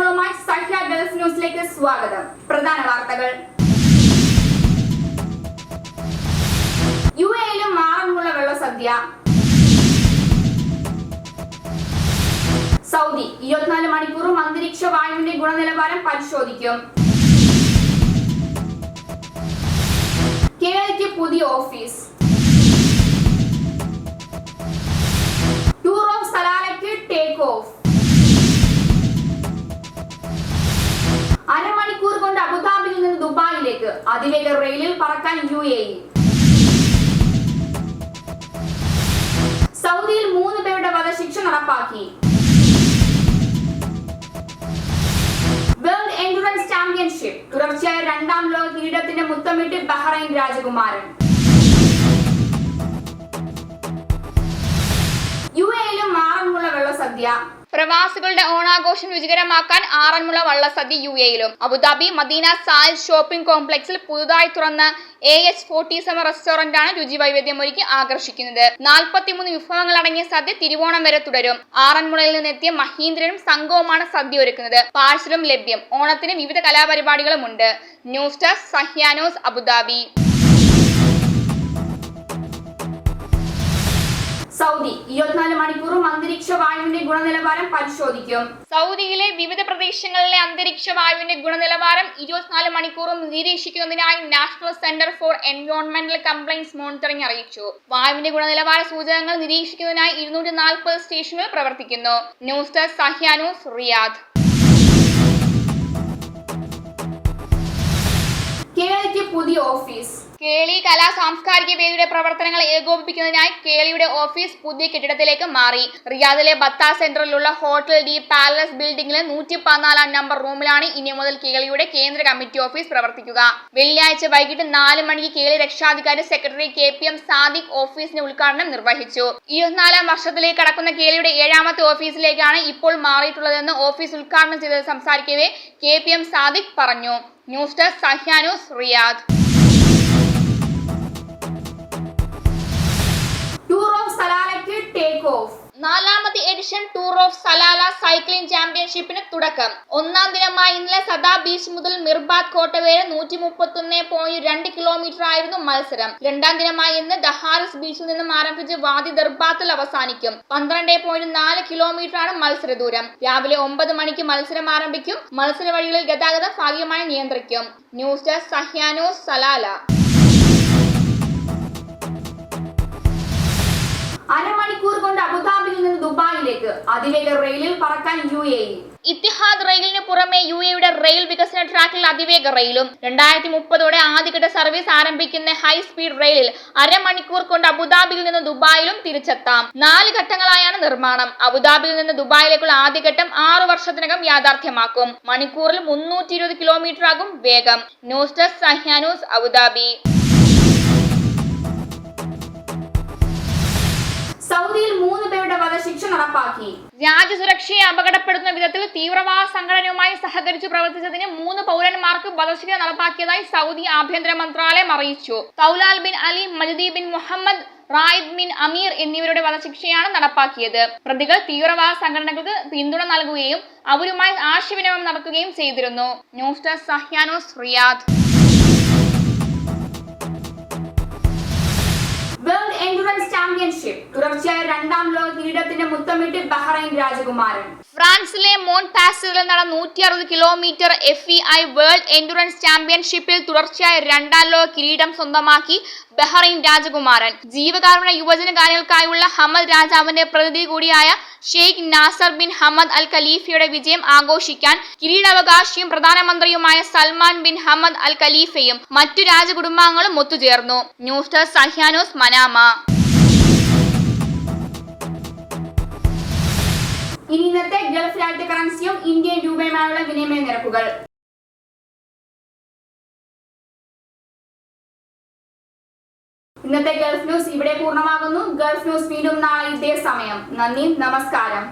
വിശേഷങ്ങളുമായി സഹ്യ ഗൾഫ് ന്യൂസിലേക്ക് സ്വാഗതം. പ്രധാന വാർത്തകൾ. യുഎഇയിലും മാറാനുള്ള വെള്ളസദ്യ. സൗദി 24 മണിക്കൂറും അന്തരീക്ഷ വായുവിന്റെ ഗുണനിലവാരം പരിശോധിക്കും. കേരളയ്ക്ക് പുതിയ ഓഫീസ്. ടൂർ ഓഫ് സലാലയ്ക്ക് ടേക്ക് ഓഫ്. അരമണിക്കൂർ കൊണ്ട് അബുദാബിയിൽ നിന്ന് ദുബായിലേക്ക് അതിവേഗ റെയിലിൽ പറക്കാൻ യുഎഇ. സൗദിയിൽ 3 പേരുടെ വധശിക്ഷ നടപ്പാക്കി. വേൾഡ് എൻഡുറൻസ് ചാമ്പ്യൻഷിപ്പ് തുടർച്ചയായ 2ാം ലോക കിരീടത്തിന്റെ മുത്തമിട്ട് ബഹ്റൈൻ രാജകുമാരൻ. യുഎഇയിലും ആറന്മുള വെള്ളസദ്യ. പ്രവാസികളുടെ ഓണാഘോഷം രുചികരമാക്കാൻ ആറന്മുള വള്ളസദ്യ യുഎഇയിലും. അബുദാബി മദീന സാൽ ഷോപ്പിംഗ് കോംപ്ലക്സിൽ പുതുതായി തുറന്ന AH47 റെസ്റ്റോറന്റാണ് രുചി വൈവിധ്യമൊരുക്കി ആകർഷിക്കുന്നത്. 43 വിഭവങ്ങൾ അടങ്ങിയ സദ്യ തിരുവോണം വരെ തുടരും. ആറന്മുളയിൽ നിന്നെത്തിയ മഹീന്ദ്രനും സംഘവുമാണ് സദ്യ ഒരുക്കുന്നത്. പാഴ്സലും ലഭ്യം. ഓണത്തിന് വിവിധ കലാപരിപാടികളും ഉണ്ട്. News desk Sahya news, Abu Dhabi. Saudi 24 മണിക്കൂറും അന്തരീക്ഷ വായുവിന്റെ ഗുണനിലവാരം പരിശോധിക്കും. സൗദിയിലെ വിവിധ പ്രദേശങ്ങളിലെ അന്തരീക്ഷ വായുവിന്റെ ഗുണനിലവാരം 24 മണിക്കൂറും നിരീക്ഷിക്കുന്നതിനായി നാഷണൽ സെന്റർ ഫോർ എൻവയോൺമെന്റൽ കംപ്ലയിന്റ്സ് മോണിറ്ററിംഗ് അറിയിച്ചു. വായുവിന്റെ ഗുണനിലവാര സൂചകങ്ങൾ നിരീക്ഷിക്കുന്നതിനായി 240 സ്റ്റേഷനുകൾ പ്രവർത്തിക്കുന്നു. News desk Sahya news, Riyadh. കേരളയ്ക്ക് പുതിയ ഓഫീസ്. കേളി കലാ സാംസ്കാരിക വേദിയുടെ പ്രവർത്തനങ്ങൾ ഏകോപിപ്പിക്കുന്നതിനായി കേളിയുടെ ഓഫീസ് പുതിയ കെട്ടിടത്തിലേക്ക് മാറി. റിയാദിലെ ബത്ത സെന്ററിലുള്ള ഹോട്ടൽ ഡി പാലസ് ബിൽഡിംഗിലെ 114 നമ്പർ റൂമിലാണ് ഇനി മുതൽ കേളിയുടെ കേന്ദ്ര കമ്മിറ്റി ഓഫീസ് പ്രവർത്തിക്കുക. വെള്ളിയാഴ്ച വൈകിട്ട് 4 മണിക്ക് കേളി രക്ഷാധികാരി സെക്രട്ടറി KPM സാദിഖ് ഓഫീസിന്റെ ഉദ്ഘാടനം നിർവഹിച്ചു. 24ാം വർഷത്തിലേക്ക് കടക്കുന്ന കേളിയുടെ 7ാമത്തെ ഓഫീസിലേക്കാണ് ഇപ്പോൾ മാറിയിട്ടുള്ളതെന്ന് ഓഫീസ് ഉദ്ഘാടനം ചെയ്ത് സംസാരിക്കവേ KPM സാദിഖ് പറഞ്ഞു. News desk Sahya news, Riyadh. Tour of സലാലയ്ക്ക് ടേക്ക് ഓഫ്. 4ാമത്തെ edition tour of Salalah cycling ചാമ്പ്യൻഷിപ്പിന് തുടക്കം. 1ാം ദിനമായ ഇന്നലെ സദാ ബീച്ച് മുതൽ മിർബാദ് കോട്ട വരെ 131.2 കിലോമീറ്റർ ആയിരുന്നു മത്സരം. 2ാം ദിനമായ ഇന്ന് ദഹാറിസ് ബീച്ചിൽ നിന്നും ആരംഭിച്ച് വാദി ദർബാത്തിൽ അവസാനിക്കും. 12.4 കിലോമീറ്റർ ആണ് മത്സര ദൂരം. രാവിലെ 9 മണിക്ക് മത്സരം ആരംഭിക്കും. മത്സര വഴികളിൽ ഗതാഗതം ഭാഗികമായി നിയന്ത്രിക്കും. News desk Sahya news, Salalah. അരമണിക്കൂർ കൊണ്ട് അബുദാബിയിൽ നിന്ന് ദുബായിലേക്ക് അതിവേഗ റെയിലിൽ പറക്കാൻ യുഎഇ. ഇത്തിഹാദ് റെയിലിന് പുറമെ യുഎഇയുടെ റെയിൽ വികസന ട്രാക്കിൽ അതിവേഗ റെയിലും. 2030 ആദ്യഘട്ട സർവീസ് ആരംഭിക്കുന്ന ഹൈ സ്പീഡ് റെയിലിൽ അരമണിക്കൂർ കൊണ്ട് അബുദാബിയിൽ നിന്ന് ദുബായിലും തിരിച്ചെത്താം. 4 ഘട്ടങ്ങളായാണ് നിർമ്മാണം. അബുദാബിയിൽ നിന്ന് ദുബായിലേക്കുള്ള ആദ്യഘട്ടം 6 വർഷത്തിനകം യാഥാർത്ഥ്യമാക്കും. മണിക്കൂറിൽ 320 കിലോമീറ്റർ ആകും വേഗം. News desk Sahya news, Abu Dhabi. സൗദിയിൽ 3 പേരുടെ വധശിക്ഷ നടപ്പാക്കി. രാജ്യസുരക്ഷയെ അപകടപ്പെടുത്തുന്ന വിധത്തിൽ തീവ്രവാദ സംഘടനയുമായി സഹകരിച്ചു പ്രവർത്തിച്ചതിന് 3 പൗരന്മാർക്ക് വധശിക്ഷ നടപ്പാക്കിയതായി സൗദി ആഭ്യന്തര മന്ത്രാലയം അറിയിച്ചു. Talal bin Ali, Majdi bin Muhammad, Raed bin Amir എന്നിവരുടെ വധശിക്ഷയാണ് നടപ്പാക്കിയത്. പ്രതികൾ തീവ്രവാദ സംഘടനകൾക്ക് പിന്തുണ നൽകുകയും അവരുമായി ആശയവിനിമയം നടത്തുകയും ചെയ്തിരുന്നു. News desk Sahya news, Riyadh. World endurance championship തുടർച്ചയായ 2ാം ലോക കിരീടത്തിന്റെ മുത്തമിട്ട് ബഹ്റൈൻ രാജകുമാരൻ. ഫ്രാൻസിലെ മോൺപാസിൽ നടന്ന 160 കിലോമീറ്റർ FEI വേൾഡ് എൻഡുറൻസ് ചാമ്പ്യൻഷിപ്പിൽ തുടർച്ചയായ 2ാം ലോക കിരീടം സ്വന്തമാക്കി ബഹ്റൈൻ രാജകുമാരൻ. ജീവകാരുണ്യ യുവജന കാര്യങ്ങൾക്കായുള്ള ഹമദ് രാജാവിന്റെ പ്രതിനിധി കൂടിയായ Sheikh Nasser bin Hamad Al ഖലീഫയുടെ വിജയം ആഘോഷിക്കാൻ കിരീടാവകാശിയും പ്രധാനമന്ത്രിയുമായ സൽമാൻ ബിൻ ഹമദ് അൽ ഖലീഫയും മറ്റു രാജകുടുംബാംഗങ്ങളും ഒത്തുചേർന്നു. News desk Sahya news, Manama. ഇനി ഇന്നത്തെ ഗൾഫ് രാജ്യ കറൻസിയും ഇന്ത്യൻ രൂപയുമായുള്ള വിനിമയ നിരക്കുകൾ. ഇന്നത്തെ ഗൾഫ് ന്യൂസ് ഇവിടെ പൂർണ്ണമാകുന്നു. ഗൾഫ് ന്യൂസ് വീണ്ടും നാളെ ഇതേ സമയം. നന്ദി, നമസ്കാരം.